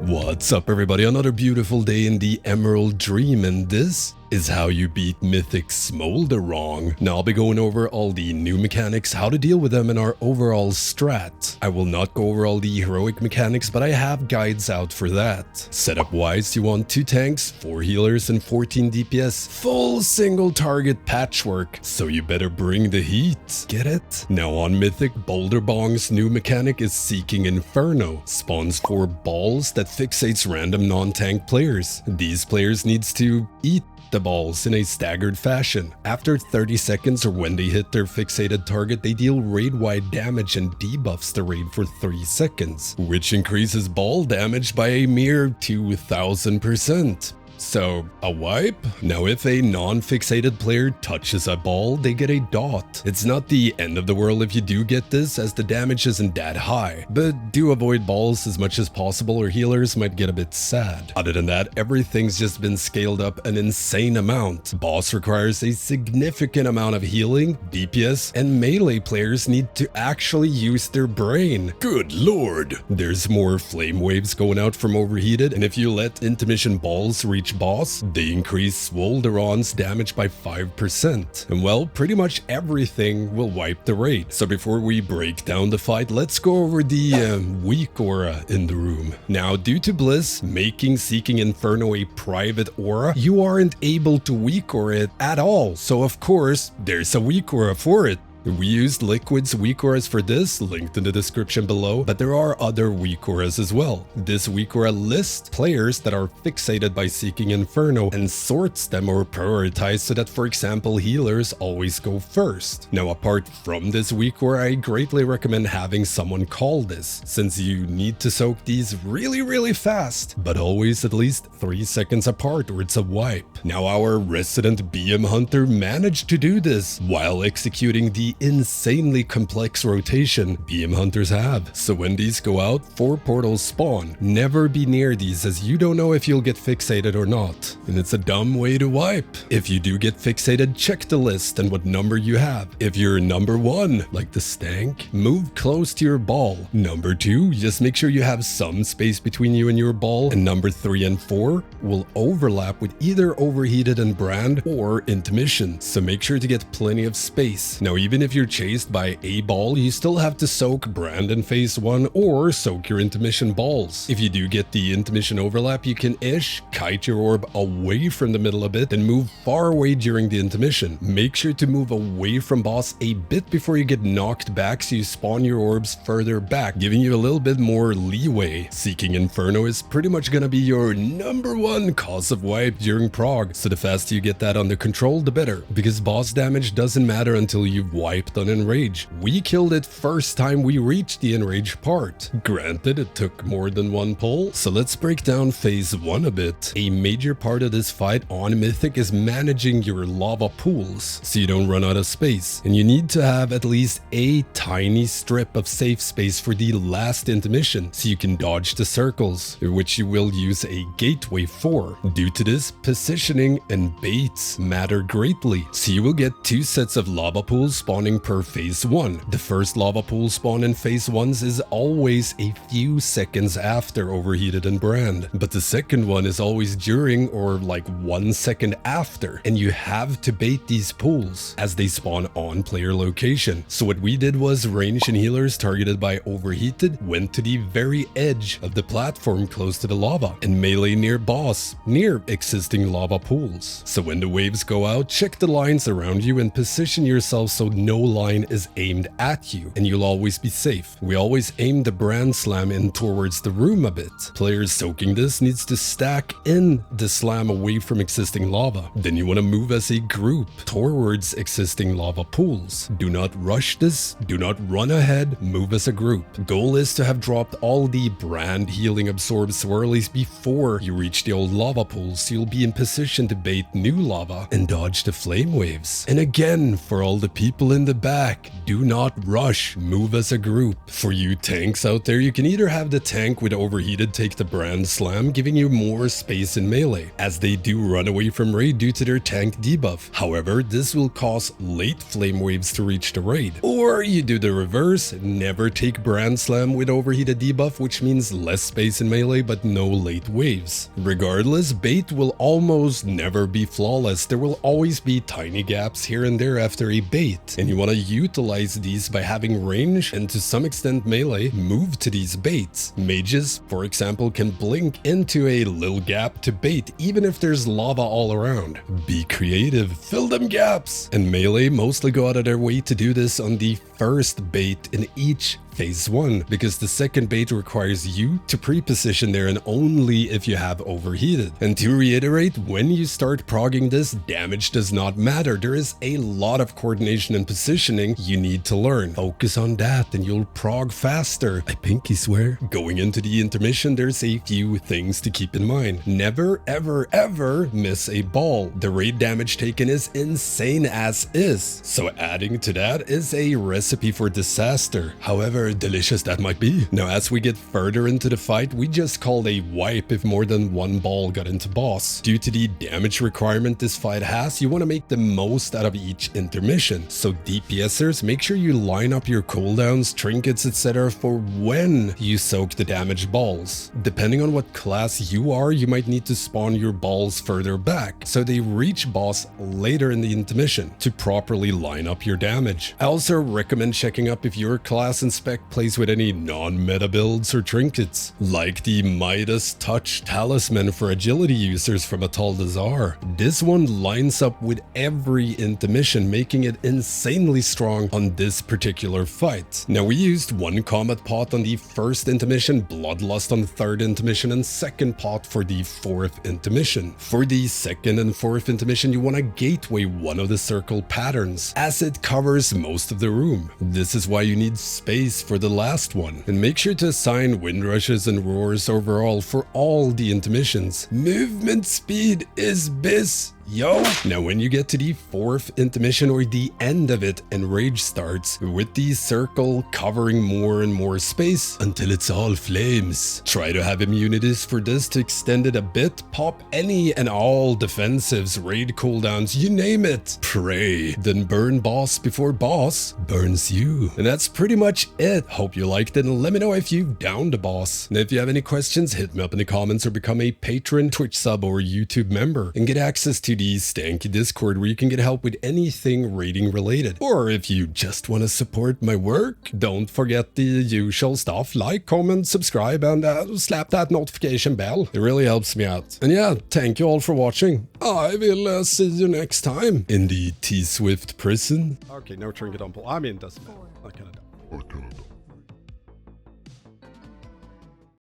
What's up everybody, another beautiful day in the Emerald Dream, and this is how you beat Mythic Smolderon. Now I'll be going over all the new mechanics, how to deal with them, and our overall strat. I will not go over all the heroic mechanics, but I have guides out for that. Setup wise, you want 2 tanks, 4 healers, and 14 DPS. Full single target patchwork, so you better bring the heat. Get it? Now on Mythic, Boulder Bong's new mechanic is Seeking Inferno. Spawns 4 balls that fixates random non-tank players. These players needs to eat the balls in a staggered fashion. After 30 seconds or when they hit their fixated target, they deal raid-wide damage and debuffs the raid for 3 seconds, which increases ball damage by a mere 2000%. So, a wipe? Now if a non-fixated player touches a ball, they get a dot. It's not the end of the world if you do get this, as the damage isn't that high, but do avoid balls as much as possible or healers might get a bit sad. Other than that, everything's just been scaled up an insane amount. Boss requires a significant amount of healing, DPS, and melee players need to actually use their brain. Good lord! There's more flame waves going out from overheated, and if you let intermission balls reach boss, they increase Smolderon's damage by 5%. And well, pretty much everything will wipe the raid. So before we break down the fight, let's go over the weak aura in the room. Now, due to Bliss making Seeking Inferno a private aura, you aren't able to weak aura it at all. So of course, there's a weak aura for it. We used Liquid's weak auras for this, linked in the description below, but there are other weak auras as well. This weak aura lists players that are fixated by Seeking Inferno and sorts them or prioritized so that, for example, healers always go first. Now, apart from this weak aura, I greatly recommend having someone call this, since you need to soak these really fast, but always at least 3 seconds apart or it's a wipe. Now, our resident BM Hunter managed to do this while executing the insanely complex rotation BM Hunters have. So when these go out, 4 portals spawn. Never be near these, as you don't know if you'll get fixated or not. And it's a dumb way to wipe. If you do get fixated, check the list and what number you have. If you're number 1, like the Stank, move close to your ball. Number 2, just make sure you have some space between you and your ball. And number 3 and 4 will overlap with either Overheated and Brand or Intermissions. So make sure to get plenty of space. Now, even if you're chased by a ball, you still have to soak Brand in phase 1 or soak your intermission balls. If you do get the intermission overlap, you can kite your orb away from the middle a bit and move far away during the intermission. Make sure to move away from boss a bit before you get knocked back, so you spawn your orbs further back, giving you a little bit more leeway. Seeking Inferno is pretty much gonna be your number 1 cause of wipe during prog, so the faster you get that under control, the better, because boss damage doesn't matter until you've wiped on enrage. We killed it first time we reached the enrage part. Granted, it took more than 1 pull, so let's break down phase 1 a bit. A major part of this fight on Mythic is managing your lava pools, so you don't run out of space, and you need to have at least a tiny strip of safe space for the last intermission, so you can dodge the circles, which you will use a gateway for. Due to this, positioning and baits matter greatly, so you will get 2 sets of lava pools spawning per phase 1. The first lava pool spawn in phase 1s is always a few seconds after Overheated and Brand, but the second one is always during or like 1 second after, and you have to bait these pools as they spawn on player location. So what we did was range and healers targeted by Overheated went to the very edge of the platform close to the lava, and melee near boss, near existing lava pools. So when the waves go out, check the lines around you and position yourself so no line is aimed at you, and you'll always be safe. We always aim the Brand Slam in towards the room a bit. Players soaking this needs to stack in the slam away from existing lava. Then you want to move as a group towards existing lava pools. Do not rush this, do not run ahead, move as a group. Goal is to have dropped all the Brand healing absorb swirlies before you reach the old lava pools, so you'll be in position to bait new lava and dodge the flame waves. And again, for all the people in the back. Do not rush, move as a group. For you tanks out there, you can either have the tank with overheated take the brand slam, giving you more space in melee, as they do run away from raid due to their tank debuff. However, this will cause late flame waves to reach the raid. Or you do the reverse, never take brand slam with overheated debuff, which means less space in melee but no late waves. Regardless, bait will almost never be flawless. There will always be tiny gaps here and there after a bait, and you want to utilize these by having range and to some extent melee move to these baits. Mages, for example, can blink into a little gap to bait even if there's lava all around. Be creative, fill them gaps! And melee mostly go out of their way to do this on the first bait in each phase 1, because the second bait requires you to pre-position there and only if you have overheated. And to reiterate, when you start progging this, damage does not matter. There is a lot of coordination and positioning you need to learn. Focus on that and you'll prog faster. I pinky swear. Going into the intermission, there's a few things to keep in mind. Never, ever, ever miss a ball. The raid damage taken is insane as is, so adding to that is a recipe for disaster. However delicious that might be. Now, as we get further into the fight, we just called a wipe if more than one ball got into boss. Due to the damage requirement this fight has, you want to make the most out of each intermission. So DPSers, make sure you line up your cooldowns, trinkets, etc. for when you soak the damage balls. Depending on what class you are, you might need to spawn your balls further back, so they reach boss later in the intermission to properly line up your damage. I also recommend checking up if your class and spec plays with any non-meta builds or trinkets, like the Midas Touch Talisman for agility users from Ataldazar. This one lines up with every intermission, making it insanely strong on this particular fight. Now, we used one combat pot on the first intermission, Bloodlust on the third intermission, and second pot for the fourth intermission. For the second and fourth intermission, you want to gateway one of the circle patterns, as it covers most of the room. This is why you need space for the last one, and make sure to assign wind rushes and roars overall for all the intermissions. Movement speed is bis. Yo! Now, when you get to the fourth intermission or the end of it, enrage starts, with the circle covering more and more space until it's all flames. Try to have immunities for this to extend it a bit, pop any and all defensives, raid cooldowns, you name it. Pray, then burn boss before boss burns you. And that's pretty much it. Hope you liked it, and let me know if you've downed a boss. And if you have any questions, hit me up in the comments or become a patron, Twitch sub, or YouTube member and get access to the Stankie Discord, where you can get help with anything raiding related. Or if you just want to support my work, don't forget the usual stuff like, comment, subscribe, and slap that notification bell. It really helps me out. And yeah, thank you all for watching. I will see you next time in the T-Swift prison. Okay, no trinket on pull. I mean, doesn't matter. I kinda don't.